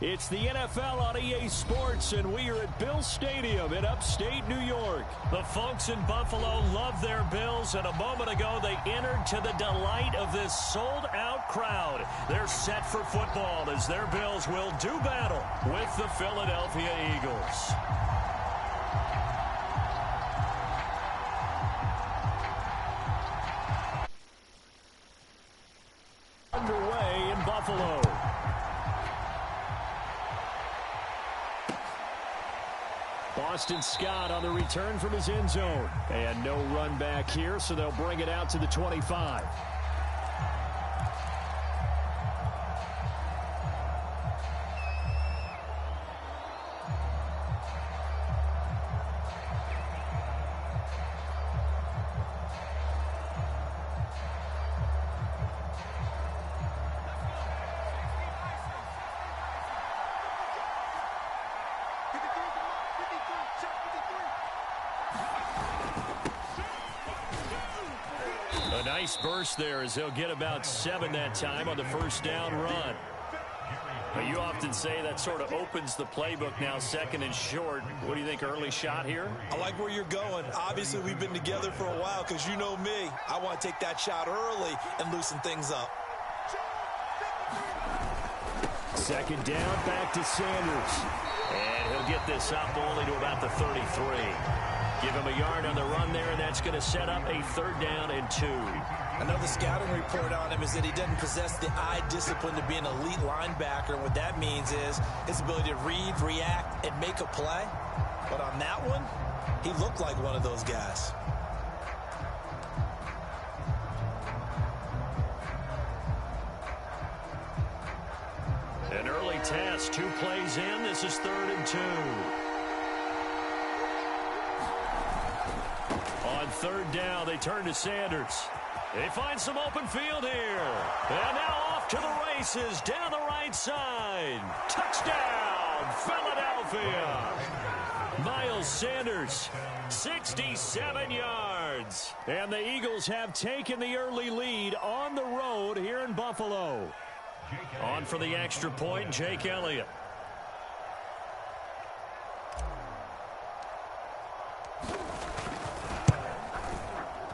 It's the NFL on EA Sports, and we are at Bill Stadium in upstate New York. The folks in Buffalo love their Bills, and a moment ago they entered to the delight of this sold-out crowd. They're set for football as their Bills will do battle with the Philadelphia Eagles. Underway in Buffalo. Boston Scott on the return from his end zone. And no run back here, so they'll bring it out to the 25. A nice burst there as they'll get about 7 that time on the first down run. But you often say that sort of opens the playbook now, 2nd and short. What do you think, early shot here? I like where you're going. Obviously, we've been together for a while because you know me. I want to take that shot early and loosen things up. 2nd down, back to Sanders. And he'll get this up only to about the 33. Give him a yard on the run there, and that's going to set up a 3rd down and 2. Another scouting report on him is that he doesn't possess the eye discipline to be an elite linebacker. And what that means is his ability to read, react, and make a play. But on that one, he looked like one of those guys. An early test, 2 plays in. This is 3rd and 2. On 3rd down, they turn to Sanders. They find some open field here. And now off to the races down the right side. Touchdown, Philadelphia. Miles Sanders, 67 yards. And the Eagles have taken the early lead on the road here in Buffalo. On for the extra point, Jake Elliott.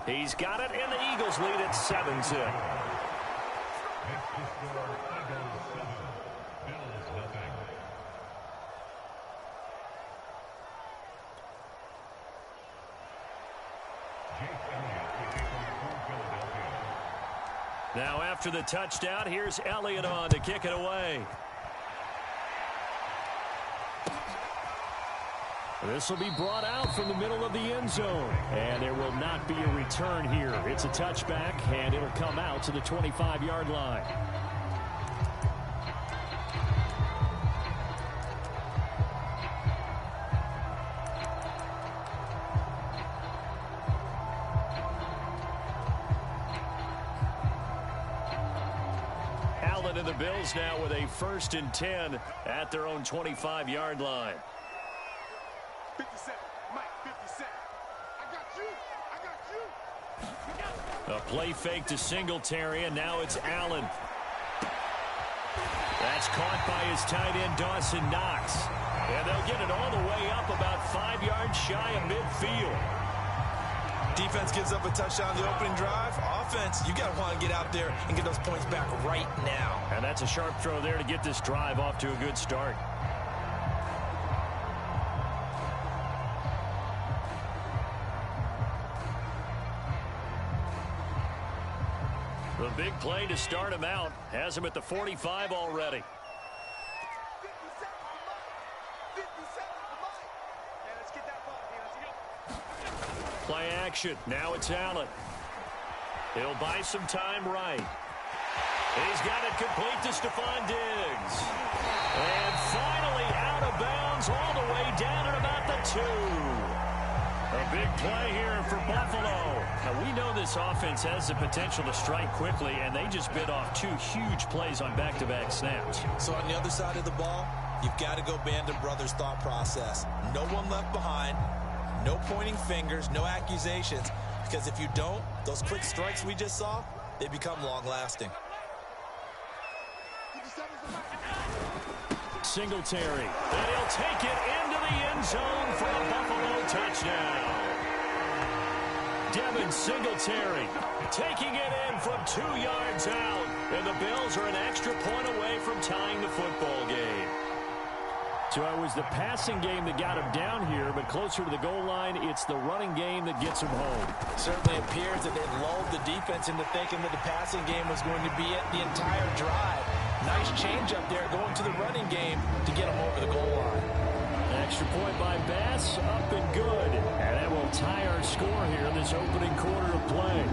He's got it, and the Eagles lead at 7-0. Now after the touchdown, here's Elliott on to kick it away. This will be brought out from the middle of the end zone. And there will not be a return here. It's a touchback, and it'll come out to the 25-yard line. Allen and the Bills now with a 1st and 10 at their own 25-yard line. 57, Mike, 57. I got you. A play fake to Singletary, and now it's Allen. That's caught by his tight end, Dawson Knox. And they'll get it all the way up about 5 yards shy of midfield. Defense gives up a touchdown on the opening drive. Offense, you got to want to get out there and get those points back right now. And that's a sharp throw there to get this drive off to a good start. The big play to start him out has him at the 45 already. 57 for Mike. Yeah, let's get that ball. Let's go. Play action. Now it's Allen. He'll buy some time right. He's got it complete to Stephon Diggs. And finally out of bounds all the way down at about the 2. A big play here for Buffalo. Now, we know this offense has the potential to strike quickly, and they just bit off 2 huge plays on back-to-back snaps. So on the other side of the ball, you've got to go Band of Brothers thought process. No one left behind, no pointing fingers, no accusations, because if you don't, those quick strikes we just saw, they become long-lasting. Singletary. And he'll take it into the end zone for a Buffalo touchdown. Devin Singletary taking it in from 2 yards out. And the Bills are an extra point away from tying the football game. So it was the passing game that got him down here, but closer to the goal line, it's the running game that gets him home. Certainly appears that they lulled the defense into thinking that the passing game was going to be it the entire drive. Nice change up there going to the running game to get him over the goal line. Extra point by Bass, up and good. And that will tie our score here in this opening quarter of play.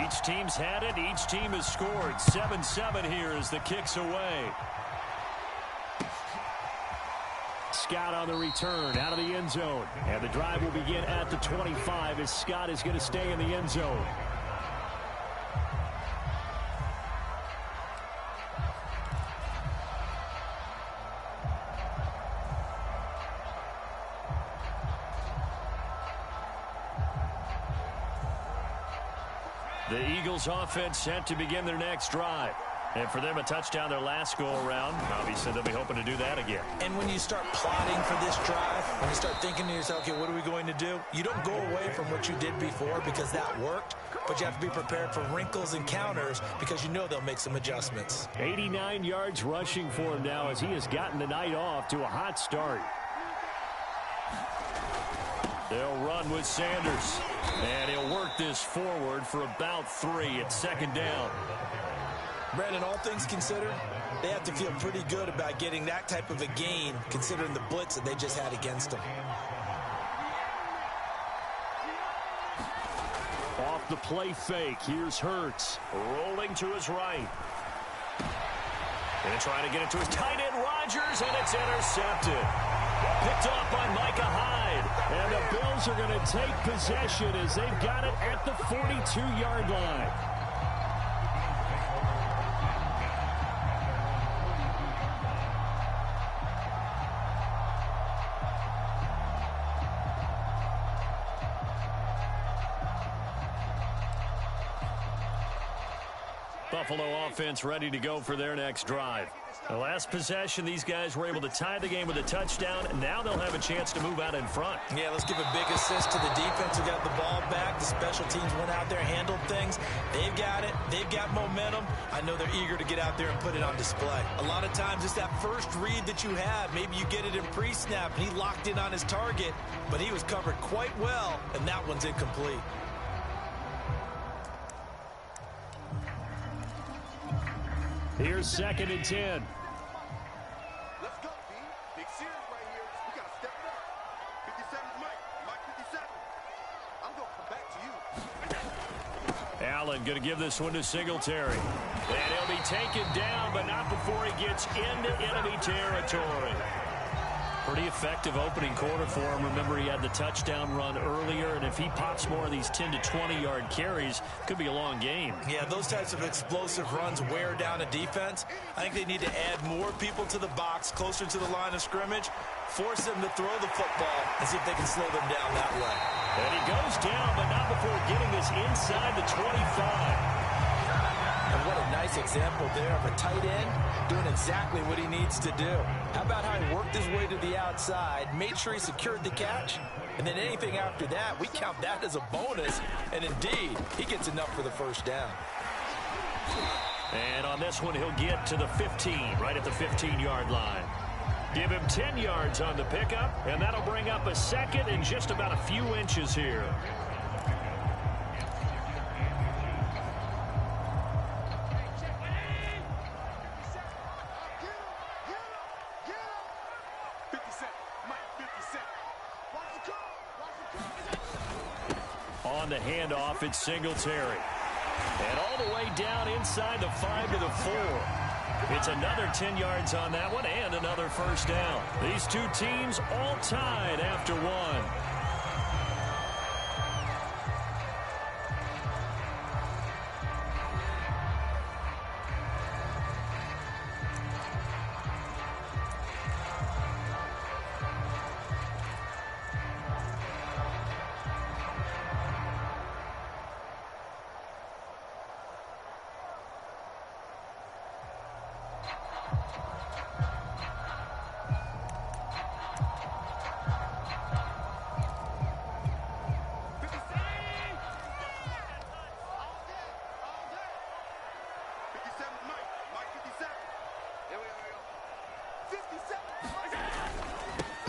Each team's had it. Each team has scored. 7-7 here as the kick's away. Scott on the return out of the end zone. And the drive will begin at the 25 as Scott is going to stay in the end zone. The Eagles offense set to begin their next drive. And for them, a touchdown their last go-around. Obviously, they'll be hoping to do that again. And when you start plotting for this drive, when you start thinking to yourself, okay, what are we going to do? You don't go away from what you did before because that worked, but you have to be prepared for wrinkles and counters because you know they'll make some adjustments. 89 yards rushing for him now as he has gotten the night off to a hot start. They'll run with Sanders. And he'll work this forward for about 3 at second down. Brandon, all things considered, they have to feel pretty good about getting that type of a gain considering the blitz that they just had against them. Off the play fake, here's Hurts. Rolling to his right. Going to try to get it to his tight end, Rodgers, and it's intercepted. Picked off by Micah Hyde. And the Bills are going to take possession as they've got it at the 42-yard line. Buffalo offense ready to go for their next drive. The last possession, these guys were able to tie the game with a touchdown, and now they'll have a chance to move out in front. Yeah, let's give a big assist to the defense who got the ball back. The special teams went out there, handled things. They've got it. They've got momentum. I know they're eager to get out there and put it on display. A lot of times it's that first read that you have. Maybe you get it in pre-snap, and he locked in on his target, but he was covered quite well, and that one's incomplete. Here's 2nd and 10. Let's go, B. Big series right here. We got to step it up. 57's Mike 57. I'm going to come back to you. Allen going to give this one to Singletary. And he'll be taken down, but not before he gets into enemy territory. Pretty effective opening quarter for him. Remember, he had the touchdown run earlier, and if he pops more of these 10 to 20-yard carries, could be a long game. Yeah, those types of explosive runs wear down a defense. I think they need to add more people to the box, closer to the line of scrimmage, force them to throw the football, and see if they can slow them down that way. And he goes down, but not before getting this inside the 25. And what a nice example there of a tight end doing exactly what he needs to do. How about how he worked his way to the outside, made sure he secured the catch, and then anything after that, we count that as a bonus. And indeed, he gets enough for the first down. And on this one, he'll get to the 15, right at the 15-yard line. Give him 10 yards on the pickup, and that'll bring up a second and just about a few inches here. On the handoff, it's Singletary. And all the way down inside the 5 to the 4. It's another 10 yards on that one and another first down. These two teams all tied after one.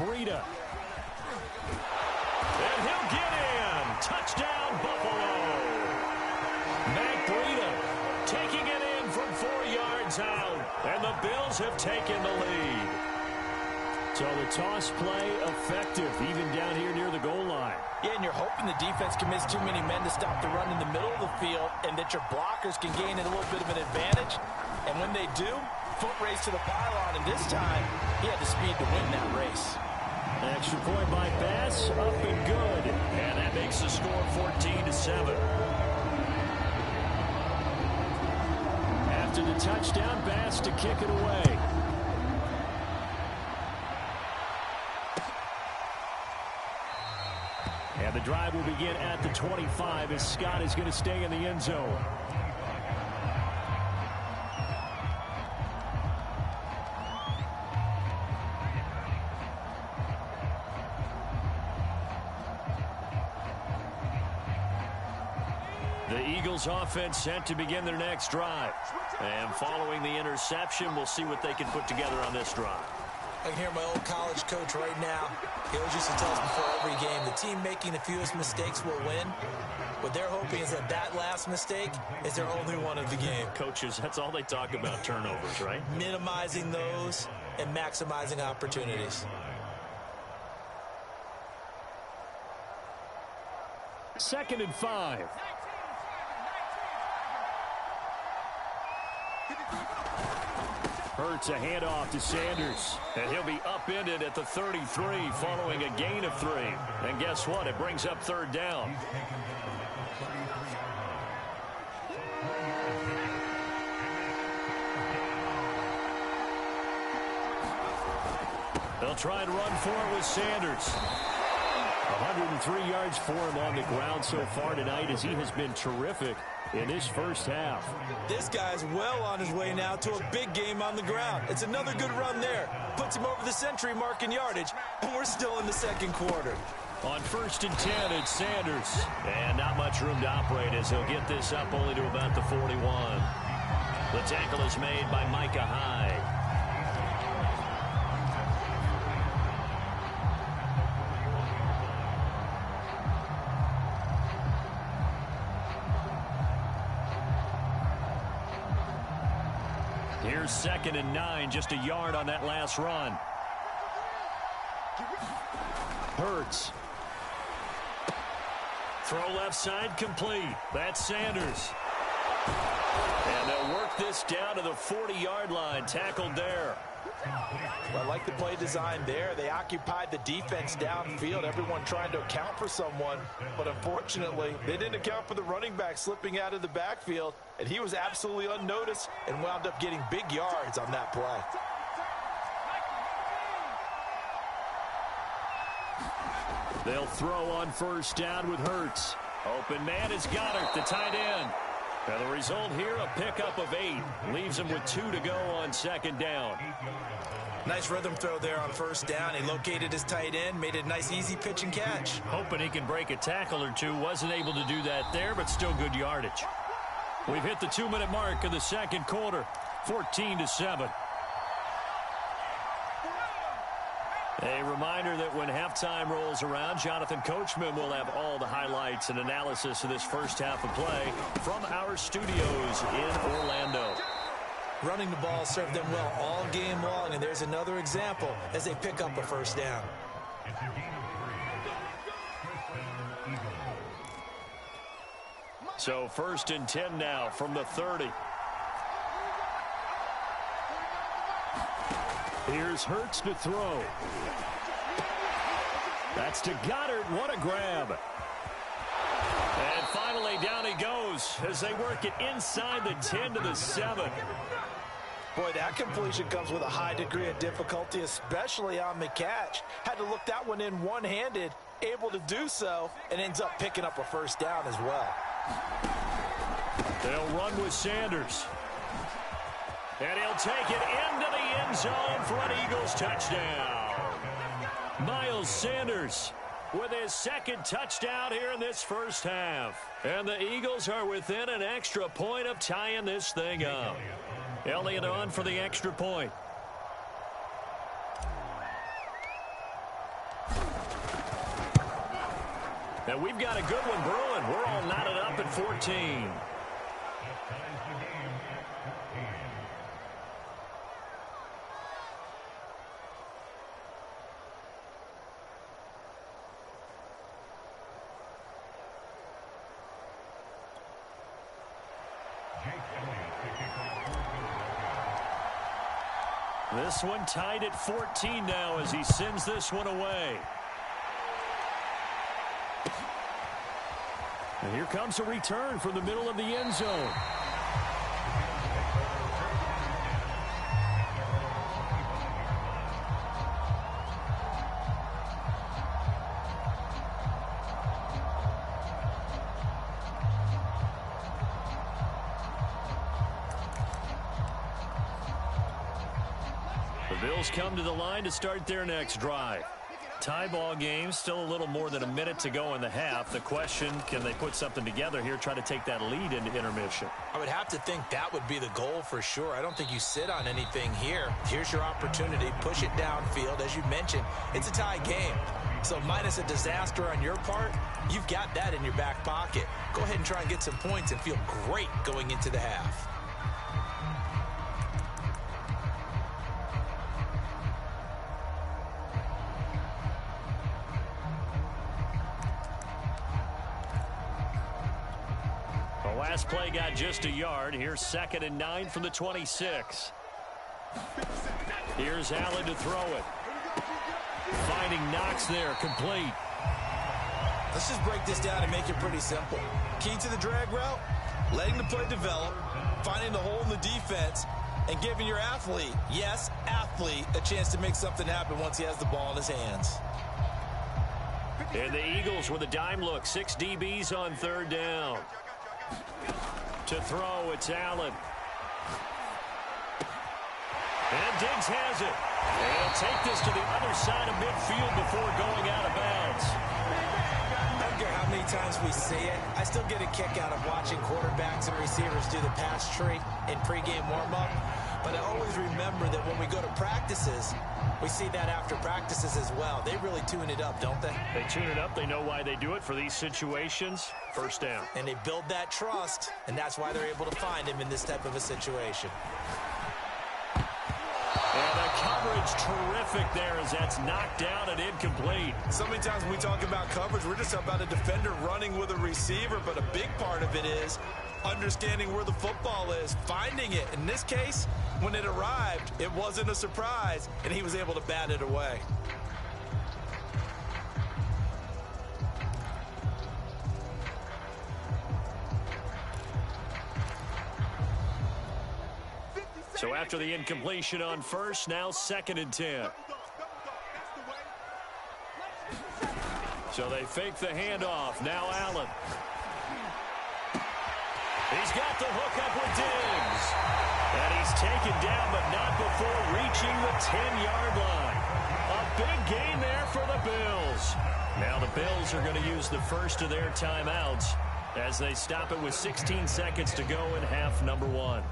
Breida. And he'll get in. Touchdown, Buffalo. Matt Breida taking it in from 4 yards out. And the Bills have taken the lead. So the toss play effective, even down here near the goal line. Yeah, and you're hoping the defense can miss too many men to stop the run in the middle of the field and that your blockers can gain a little bit of an advantage. And when they do, foot race to the pylon, and this time, he had the speed to win that race. Extra point by Bass, up and good. And that makes the score 14-7. After the touchdown, Bass to kick it away. And the drive will begin at the 25 as Scott is going to stay in the end zone. The Eagles offense set to begin their next drive. And following the interception, we'll see what they can put together on this drive. I can hear my old college coach right now. He always used to tell us before every game, the team making the fewest mistakes will win. What they're hoping is that that last mistake is their only one of the game. Coaches, that's all they talk about, turnovers, right? Minimizing those and maximizing opportunities. Second and 5. Hurts a handoff to Sanders. And he'll be upended at the 33 following a gain of 3. And guess what? It brings up third down. They'll try and run for it with Sanders. 103 yards for him on the ground so far tonight as he has been terrific in this first half. This guy's well on his way now to a big game on the ground. It's another good run there. Puts him over the century mark in yardage, and we're still in the second quarter. On 1st and 10, it's Sanders. And not much room to operate as he'll get this up only to about the 41. The tackle is made by Micah Hyde. Here's 2nd and 9, just a yard on that last run. Hurts. Throw left side complete. That's Sanders. And they'll work this down to the 40-yard line. Tackled there. Well, I like the play design there. They occupied the defense downfield, everyone trying to account for someone. But unfortunately, they didn't account for the running back slipping out of the backfield. And he was absolutely unnoticed and wound up getting big yards on that play. They'll throw on 1st down with Hurts. Open man is Goddard, the tight end. And the result here, a pickup of 8. Leaves him with 2 to go on 2nd down. Nice rhythm throw there on 1st down. He located his tight end, made it a nice, easy pitch and catch. Hoping he can break a tackle or two. Wasn't able to do that there, but still good yardage. We've hit the 2-minute mark of the second quarter. 14-7. A reminder that when halftime rolls around, Jonathan Coachman will have all the highlights and analysis of this first half of play from our studios in Orlando. Running the ball served them well all game long, and there's another example as they pick up a 1st down. So 1st and 10 now from the 30. Here's Hurts to throw. That's to Goddard. What a grab. And finally down he goes as they work it inside the 10 to the 7. Boy, that completion comes with a high degree of difficulty, especially on the catch. Had to look that one in one-handed, able to do so, and ends up picking up a 1st down as well. They'll run with Sanders. And he'll take it into the end zone for an Eagles touchdown. Miles Sanders with his second touchdown here in this first half. And the Eagles are within an extra point of tying this thing up. Elliott on for the extra point. And we've got a good one brewing. We're all knotted up at 14. This one tied at 14 now as he sends this one away. And here comes a return from the middle of the end zone. The Bills come to the line to start their next drive. Tie ball game, still a little more than a minute to go in the half. The question, can they put something together here, try to take that lead into intermission? I would have to think that would be the goal for sure. I don't think you sit on anything here. Here's your opportunity. Push it downfield. As you mentioned, it's a tie game. So minus a disaster on your part, you've got that in your back pocket. Go ahead and try and get some points and feel great going into the half. Last play got just a yard. Here's 2nd and 9 from the 26. Here's Allen to throw it. Finding Knox there, complete. Let's just break this down and make it pretty simple. Key to the drag route, letting the play develop, finding the hole in the defense, and giving your athlete, yes, athlete, a chance to make something happen once he has the ball in his hands. And the Eagles with a dime look. 6 DBs on 3rd down. To throw, it's Allen. And Diggs has it. And he'll take this to the other side of midfield before going out of bounds. I don't care how many times we see it. I still get a kick out of watching quarterbacks and receivers do the pass tree in pregame warm-up. But I always remember that when we go to practices, we see that after practices as well. They really tune it up, don't they? They tune it up. They know why they do it for these situations. First down. And they build that trust, and that's why they're able to find him in this type of a situation. And the coverage terrific there as that's knocked down and incomplete. So many times when we talk about coverage, we're just about a defender running with a receiver, but a big part of it is understanding where the football is, finding it. In this case, when it arrived, it wasn't a surprise, and he was able to bat it away. So after the incompletion on first, now 2nd and 10. So they fake the handoff. Now Allen. He's got the hook up with Diggs. And he's taken down, but not before reaching the 10-yard line. A big gain there for the Bills. Now the Bills are going to use the first of their timeouts as they stop it with 16 seconds to go in half number 1.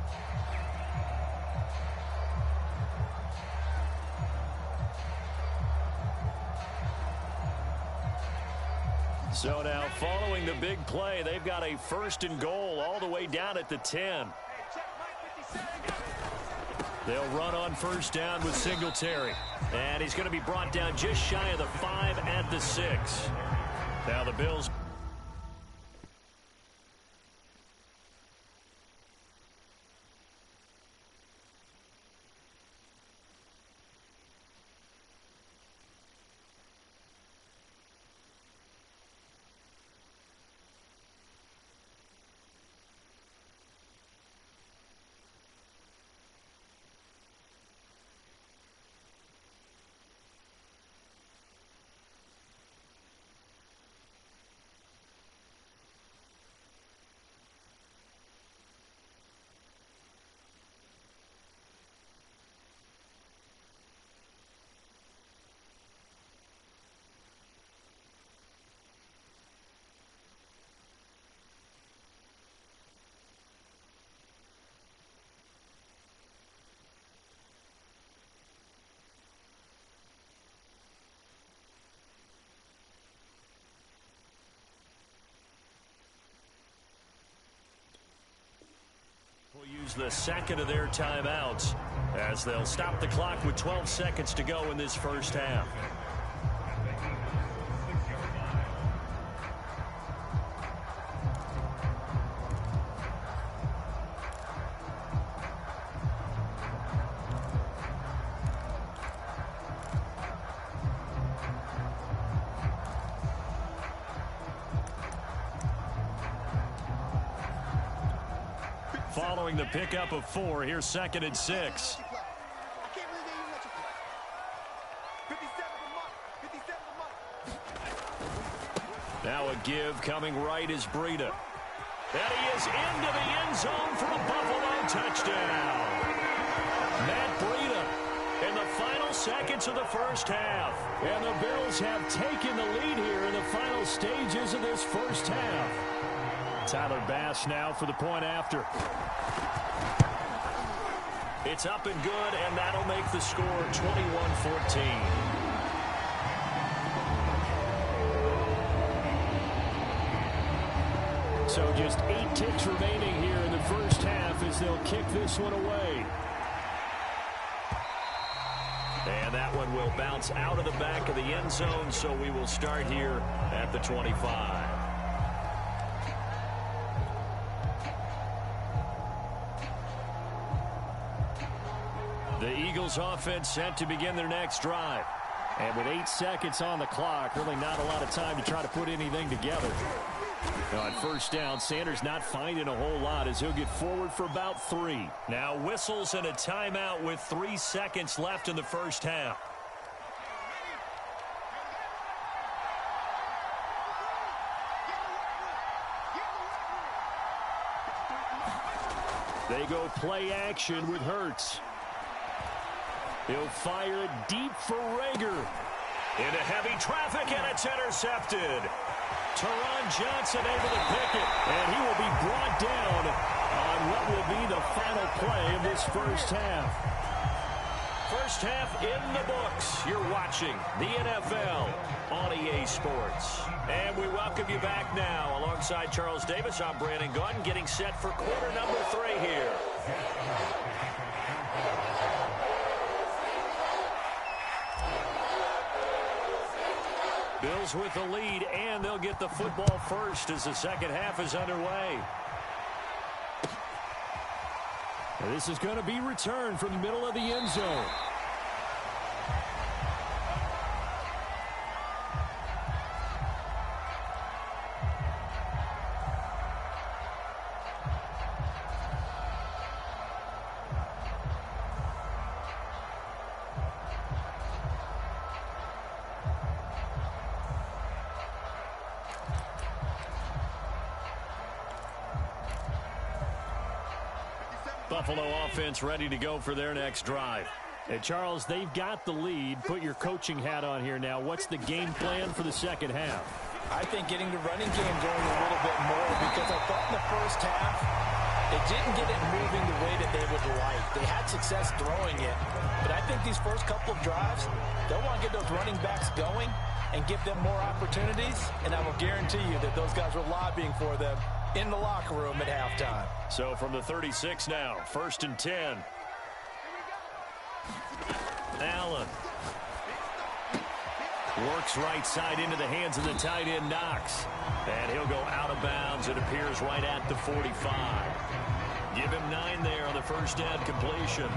So now following the big play, they've got a 1st and goal all the way down at the 10. They'll run on 1st down with Singletary. And he's going to be brought down just shy of the 5 at the 6. Now the Bills. Will use the second of their timeouts as they'll stop the clock with 12 seconds to go in this first half. Following the pickup of 4, here's 2nd and 6. Now a give coming right is Breida. And he is into the end zone for a Buffalo touchdown. Matt Breida in the final seconds of the first half. And the Bills have taken the lead here in the final stages of this first half. Tyler Bass now for the point after. It's up and good, and that'll make the score 21-14. So just 8 ticks remaining here in the first half as they'll kick this one away. And that one will bounce out of the back of the end zone, so we will start here at the 25. The Eagles offense set to begin their next drive. And with 8 seconds on the clock, really not a lot of time to try to put anything together. Now on first down, Sanders not finding a whole lot as he'll get forward for about 3. Now whistles and a timeout with 3 seconds left in the first half. They go play action with Hurts. He'll fire it deep for Rager. Into heavy traffic, and it's intercepted. Teron Johnson able to pick it, and he will be brought down on what will be the final play of this first half. First half in the books. You're watching the NFL on EA Sports. And we welcome you back now. Alongside Charles Davis, I'm Brandon Gaudin, getting set for quarter number 3 here. Bills with the lead, and they'll get the football first as the second half is underway. And this is going to be returned from the middle of the end zone. Buffalo offense ready to go for their next drive. Hey, Charles, they've got the lead. Put your coaching hat on here now. What's the game plan for the second half? I think getting the running game going a little bit more, because I thought in the first half they didn't get it moving the way that they would like. They had success throwing it, but I think these first couple of drives, they'll want to get those running backs going and give them more opportunities, and I will guarantee you that those guys were lobbying for them in the locker room at halftime. So from the 36 now, 1st and 10. Allen works right side into the hands of the tight end Knox. And he'll go out of bounds. It appears right at the 45. Give him 9 there on the first down completion.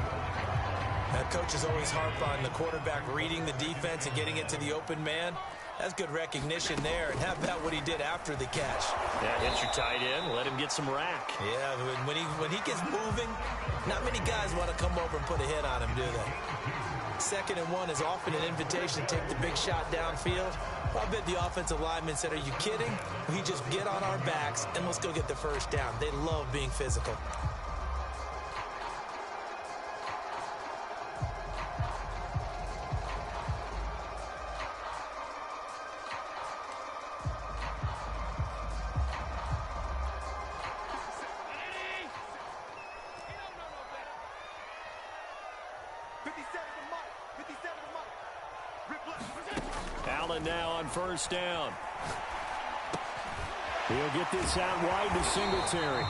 That coach is always harp on the quarterback reading the defense and getting it to the open man. That's good recognition there. And how about what he did after the catch? Yeah, hit your tight end. Let him get some rack. Yeah, when he gets moving, not many guys want to come over and put a hit on him, do they? 2nd and 1 is often an invitation to take the big shot downfield. I bet the offensive lineman said, are you kidding? We just get on our backs and let's go get the first down. They love being physical. Allen now on first down. He'll get this out wide to Singletary.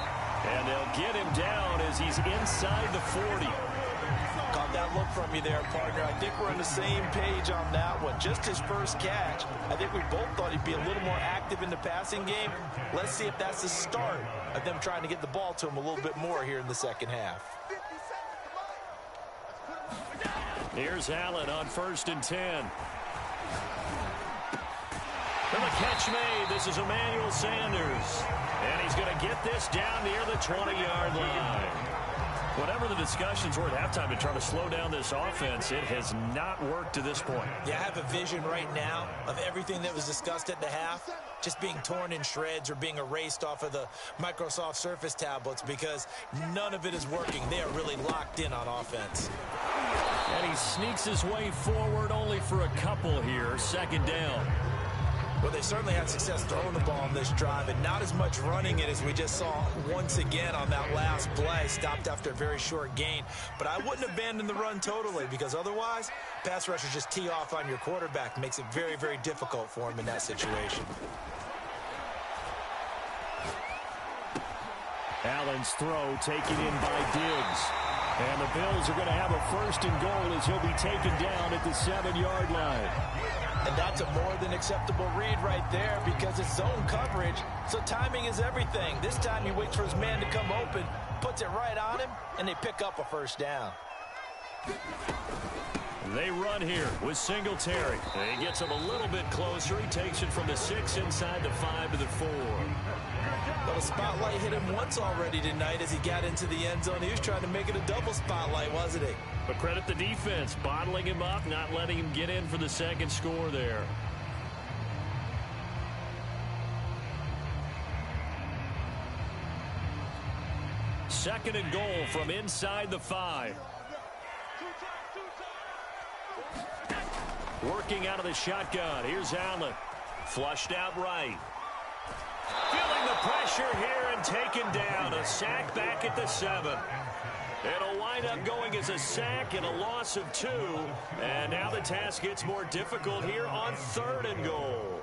And they'll get him down as he's inside the 40. Got that look from you there, partner. I think we're on the same page on that one. Just his first catch. I think we both thought he'd be a little more active in the passing game. Let's see if that's the start of them trying to get the ball to him a little bit more here in the second half. Here's Allen on 1st and 10. And the catch made. This is Emmanuel Sanders. And he's going to get this down near the 20-yard line. Whatever the discussions were at halftime to try to slow down this offense, it has not worked to this point. Yeah, I have a vision right now of everything that was discussed at the half just being torn in shreds or being erased off of the Microsoft Surface tablets because none of it is working. They are really locked in on offense. And he sneaks his way forward only for a couple here. 2nd down. Well, they certainly had success throwing the ball on this drive and not as much running it as we just saw once again on that last play. Stopped after a very short gain. But I wouldn't abandon the run totally because otherwise, pass rushers just tee off on your quarterback. Makes it very, very difficult for him in that situation. Allen's throw taken in by Diggs. And the Bills are going to have a 1st and goal as he'll be taken down at the 7-yard line. And that's a more than acceptable read right there because it's zone coverage, so timing is everything. This time he waits for his man to come open, puts it right on him, and they pick up a 1st down. They run here with Singletary. He gets him a little bit closer. He takes it from the 6 inside the 5 to the 4. Well, the spotlight hit him once already tonight as he got into the end zone. He was trying to make it a double spotlight, wasn't he? But credit the defense, bottling him up, not letting him get in for the 2nd score there. Second and goal from inside the 5. Working out of the shotgun. Here's Allen. Flushed out right. Feeling the pressure here and taken down. A sack back at the 7. It'll wind up going as a sack and a loss of 2. And now the task gets more difficult here on 3rd and goal.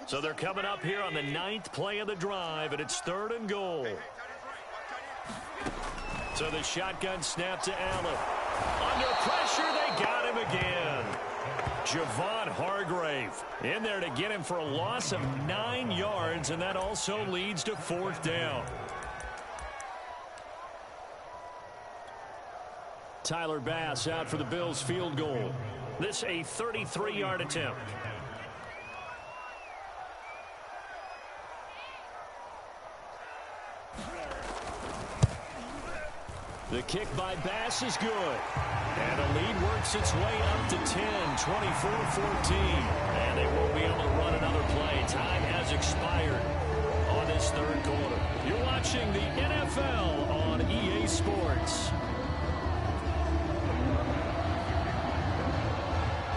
So they're coming up here on the 9th play of the drive, and it's 3rd and goal. So the shotgun snap to Allen. Under pressure, they got him again. Javon Hargrave in there to get him for a loss of 9 yards, and that also leads to 4th down. Tyler Bass out for the Bills field goal. This a 33-yard attempt. The kick by Bass is good. And the lead works its way up to 10, 24-14. And they won't be able to run another play. Time has expired on this 3rd quarter. You're watching the NFL on EA Sports.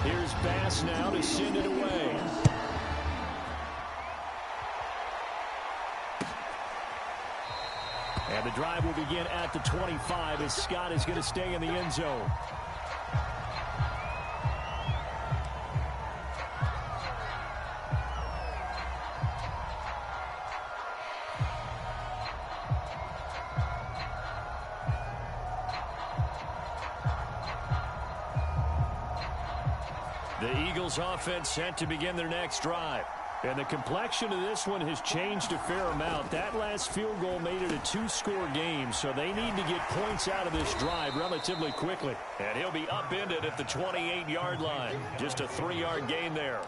Here's Bass now to send it away. And the drive will begin at the 25 as Scott is going to stay in the end zone. The Eagles offense set to begin their next drive. And the complexion of this one has changed a fair amount. That last field goal made it a 2-score game, so they need to get points out of this drive relatively quickly. And he'll be upended at the 28-yard line. Just a 3-yard gain there.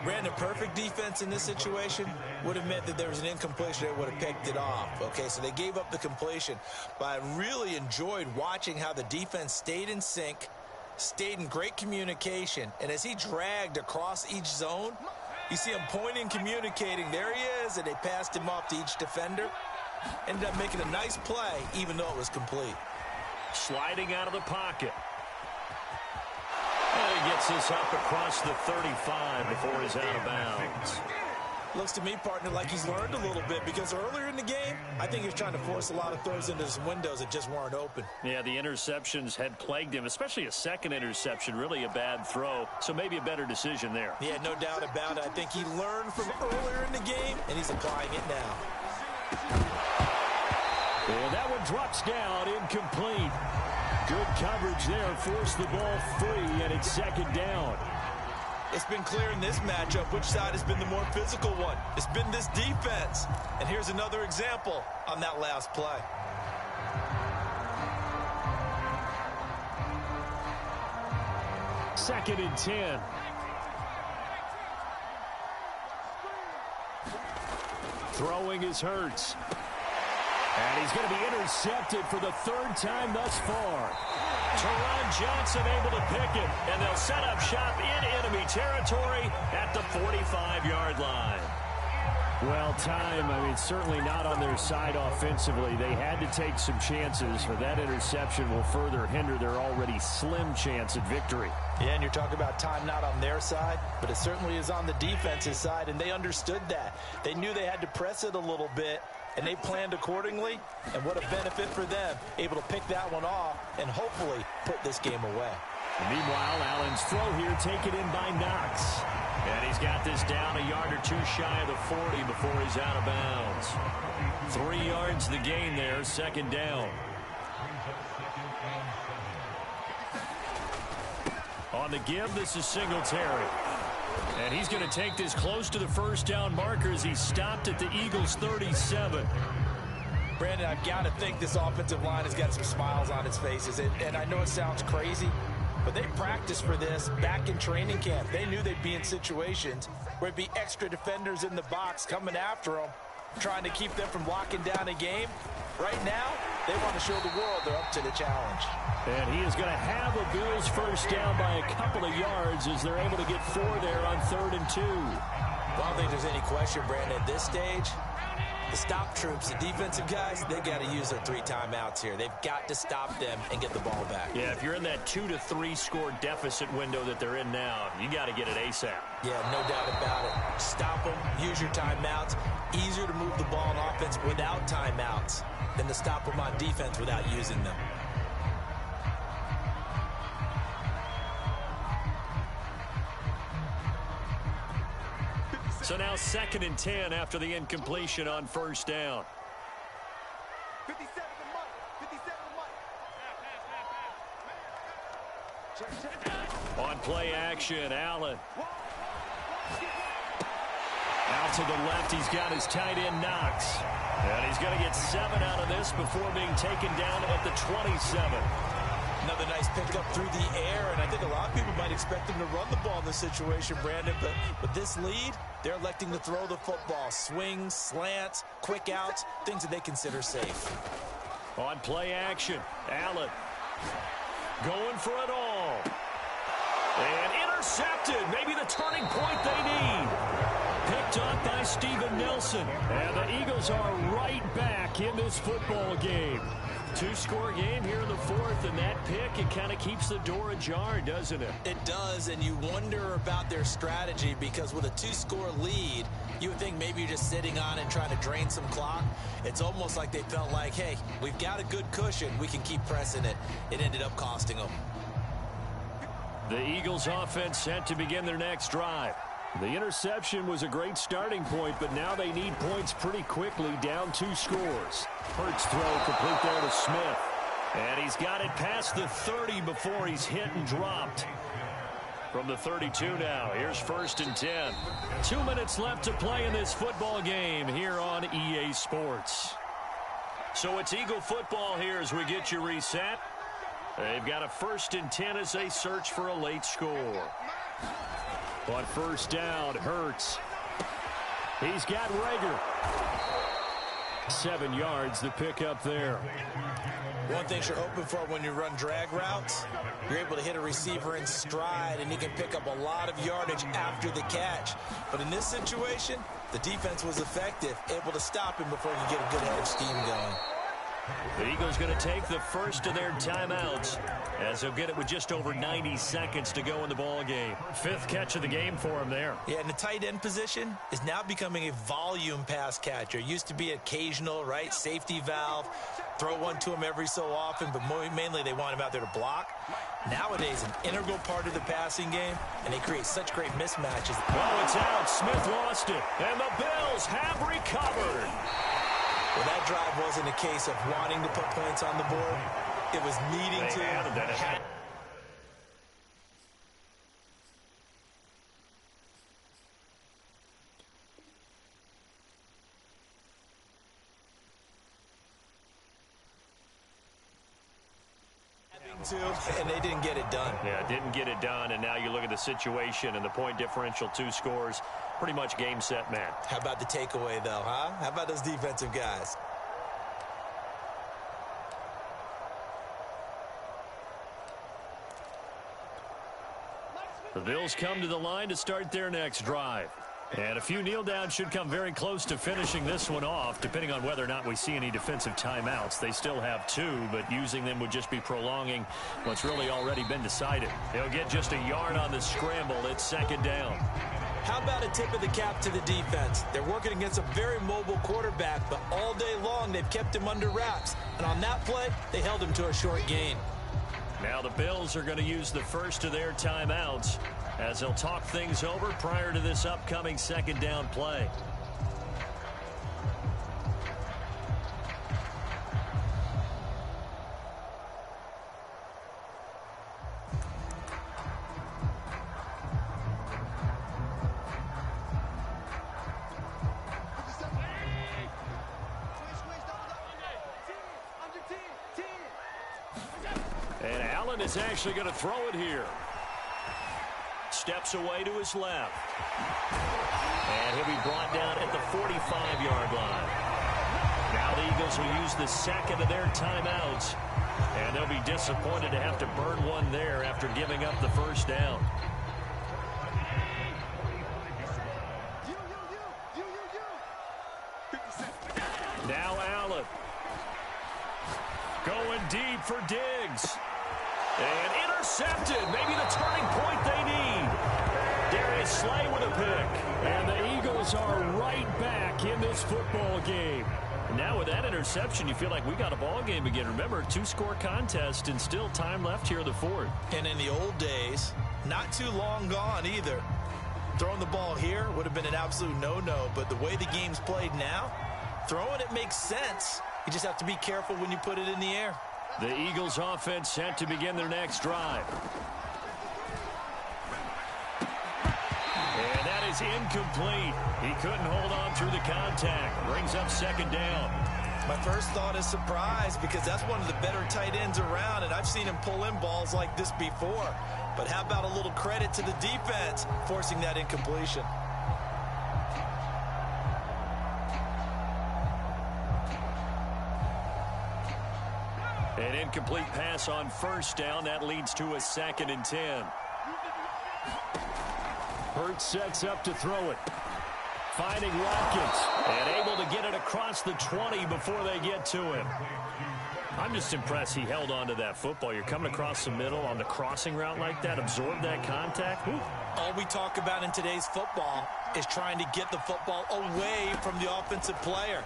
Brandon, perfect defense in this situation would have meant that there was an incompletion that would have picked it off. Okay, so they gave up the completion. But I really enjoyed watching how the defense stayed in sync, stayed in great communication, and as he dragged across each zone, you see him pointing, communicating. There he is, and they passed him off to each defender. Ended up making a nice play, even though it was complete. Sliding out of the pocket. And he gets this up across the 35 before he's out of bounds. Looks to me, partner, like he's learned a little bit, because earlier in the game, I think he was trying to force a lot of throws into some windows that just weren't open. Yeah, the interceptions had plagued him, especially a second interception, really a bad throw. So maybe a better decision there. Yeah, no doubt about it. I think he learned from earlier in the game, and he's applying it now. And that one drops down, incomplete. Good coverage there, forced the ball free, and it's second down. It's been clear in this matchup which side has been the more physical one. It's been this defense. And here's another example on that last play. Second and 10. Throwing is Hurts. And he's going to be intercepted for the third time thus far. Teron Johnson able to pick it, and they'll set up shop in enemy territory at the 45-yard line. Well, time, certainly not on their side offensively. They had to take some chances, but that interception will further hinder their already slim chance at victory. Yeah, and you're talking about time not on their side, but it certainly is on the defense's side, and they understood that. They knew they had to press it a little bit, and they planned accordingly, and what a benefit for them, able to pick that one off and hopefully put this game away. And meanwhile, Allen's throw here taken in by Knox. And he's got this down a yard or two shy of the 40 before he's out of bounds. 3 yards the gain there, second down. On the give, this is Singletary. And he's going to take this close to the first down marker as he stopped at the Eagles' 37. Brandon, I've got to think this offensive line has got some smiles on its faces. And I know it sounds crazy, but they practiced for this back in training camp. They knew they'd be in situations where it'd be extra defenders in the box coming after them, trying to keep them from locking down a game. Right now, they want to show the world they're up to the challenge. And he is going to have a Bills first down by a couple of yards as they're able to get 4 there on 3rd and 2. Well, I don't think there's any question, Brandon, at this stage, the stop troops, the defensive guys, they got to use their 3 timeouts here. They've got to stop them and get the ball back. Yeah, if you're in that 2 to 3 score deficit window that they're in now, you got to get it ASAP. Yeah, no doubt about it. Stop them, use your timeouts. Easier to move the ball on offense without timeouts than to stop them on defense without using them. So now 2nd and 10 after the incompletion on first down. 57 to Mike. 57 to Mike. On play action, Allen. Out to the left, he's got his tight end, Knox. And he's going to get 7 out of this before being taken down at the 27. Another nice pickup through the air, and I think a lot of people might expect him to run the ball in this situation, Brandon, but with this lead, they're electing to throw the football. Swings, slants, quick outs, things that they consider safe. On play action, Allen going for it all. And intercepted, maybe the turning point they need. Picked up by Steven Nelson. And the Eagles are right back in this football game. 2-score game here in the 4th, and that pick, it kind of keeps the door ajar, doesn't it? It does, and you wonder about their strategy, because with a 2-score lead, you would think maybe you're just sitting on it and trying to drain some clock. It's almost like they felt like, hey, we've got a good cushion. We can keep pressing it. It ended up costing them. The Eagles offense set to begin their next drive. The interception was a great starting point, but now they need points pretty quickly, down 2 scores. Hurts throw complete there to Smith. And he's got it past the 30 before he's hit and dropped. From the 32 now, here's 1st and 10. 2 minutes left to play in this football game here on EA Sports. So it's Eagle football here as we get you reset. They've got a 1st and 10 as they search for a late score. On first down, Hurts. He's got Rager. 7 yards, the pickup there. One thing you're hoping for when you run drag routes, you're able to hit a receiver in stride, and he can pick up a lot of yardage after the catch. But in this situation, the defense was effective, able to stop him before he could get a good head of steam going. The Eagles going to take the first of their timeouts as they'll get it with just over 90 seconds to go in the ball game. Fifth catch of the game for him there. Yeah, and the tight end position is now becoming a volume pass catcher. Used to be occasional, right? Safety valve. Throw one to him every so often, but mainly they want him out there to block. Nowadays, an integral part of the passing game, and they create such great mismatches. Oh, it's out. Smith lost it, and the Bills have recovered. Well, that drive wasn't a case of wanting to put points on the board. It was needing to. And they didn't get it done. Yeah, didn't get it done, and now you look at the situation and the point differential, 2 scores, pretty much game, set, match. How about the takeaway, though, huh? How about those defensive guys? The Bills come to the line to start their next drive. And a few kneel downs should come very close to finishing this one off, depending on whether or not we see any defensive timeouts. They still have 2, but using them would just be prolonging what's really already been decided. They'll get just a yard on the scramble. It's second down. How about a tip of the cap to the defense? They're working against a very mobile quarterback, but all day long they've kept him under wraps. And on that play, they held him to a short gain. Now the Bills are going to use the first of their timeouts as they'll talk things over prior to this upcoming second down play. And Allen is actually going to throw it here. Steps away to his left. And he'll be brought down at the 45-yard line. Now the Eagles will use the second of their timeouts. And they'll be disappointed to have to burn one there after giving up the first down. Now Allen. Going deep for Diggs. And intercepted. Maybe the turning point they need. Darius Slay with a pick. And the Eagles are right back in this football game. And now with that interception, you feel like we got a ball game again. Remember, 2-score contest and still time left here in the fourth. And in the old days, not too long gone either. Throwing the ball here would have been an absolute no-no. But the way the game's played now, throwing it makes sense. You just have to be careful when you put it in the air. The Eagles offense set to begin their next drive. And that is incomplete. He couldn't hold on through the contact. Brings up second down. My first thought is surprise because that's one of the better tight ends around, and I've seen him pull in balls like this before. But how about a little credit to the defense forcing that incompletion? An incomplete pass on first down. That leads to a 2nd and 10. Hurts sets up to throw it. Finding Watkins. And able to get it across the 20 before they get to him. I'm just impressed he held on to that football. You're coming across the middle on the crossing route like that. Absorb that contact. Woo. All we talk about in today's football is trying to get the football away from the offensive player.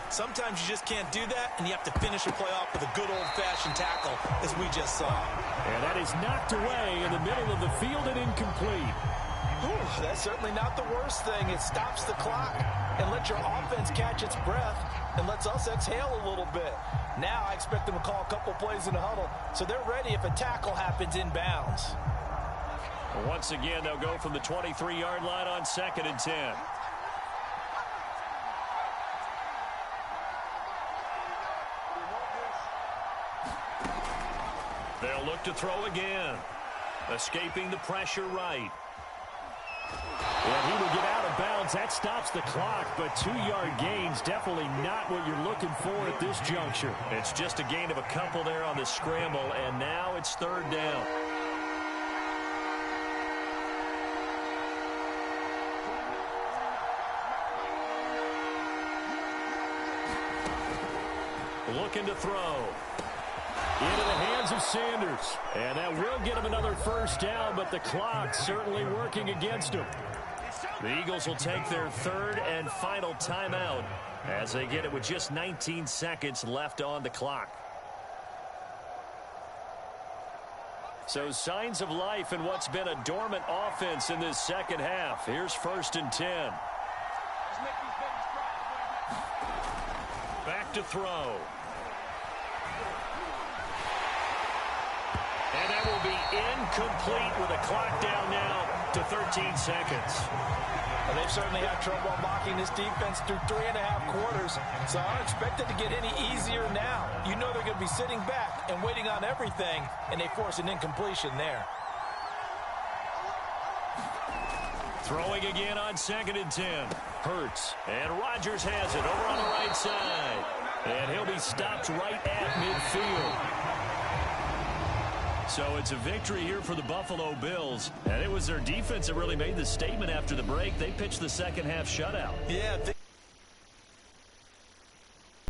Sometimes you just can't do that, and you have to finish a play off with a good old-fashioned tackle, as we just saw. And that is knocked away in the middle of the field and incomplete. Whew, that's certainly not the worst thing. It stops the clock and lets your offense catch its breath and lets us exhale a little bit. Now I expect them to call a couple plays in the huddle, so they're ready if a tackle happens inbounds. Once again, they'll go from the 23-yard line on 2nd and 10. They'll look to throw again. Escaping the pressure right. And he will get out of bounds. That stops the clock, but 2-yard gains definitely not what you're looking for at this juncture. It's just a gain of a couple there on the scramble, and now it's 3rd down. looking to throw. Into the hands of Sanders. And that will get him another first down, but the clock's certainly working against him. The Eagles will take their third and final timeout as they get it with just 19 seconds left on the clock. So signs of life in what's been a dormant offense in this second half. Here's 1st and 10. Back to throw. And that will be incomplete with a clock down now to 13 seconds. Well, they've certainly had trouble unlocking this defense through 3.5 quarters, so I don't expect it to get any easier now. You know they're going to be sitting back and waiting on everything, and they force an incompletion there. Throwing again on 2nd and 10. Hurts, and Rodgers has it over on the right side. And he'll be stopped right at midfield. So it's a victory here for the Buffalo Bills. And it was their defense that really made the statement after the break. They pitched the second half shutout. Yeah.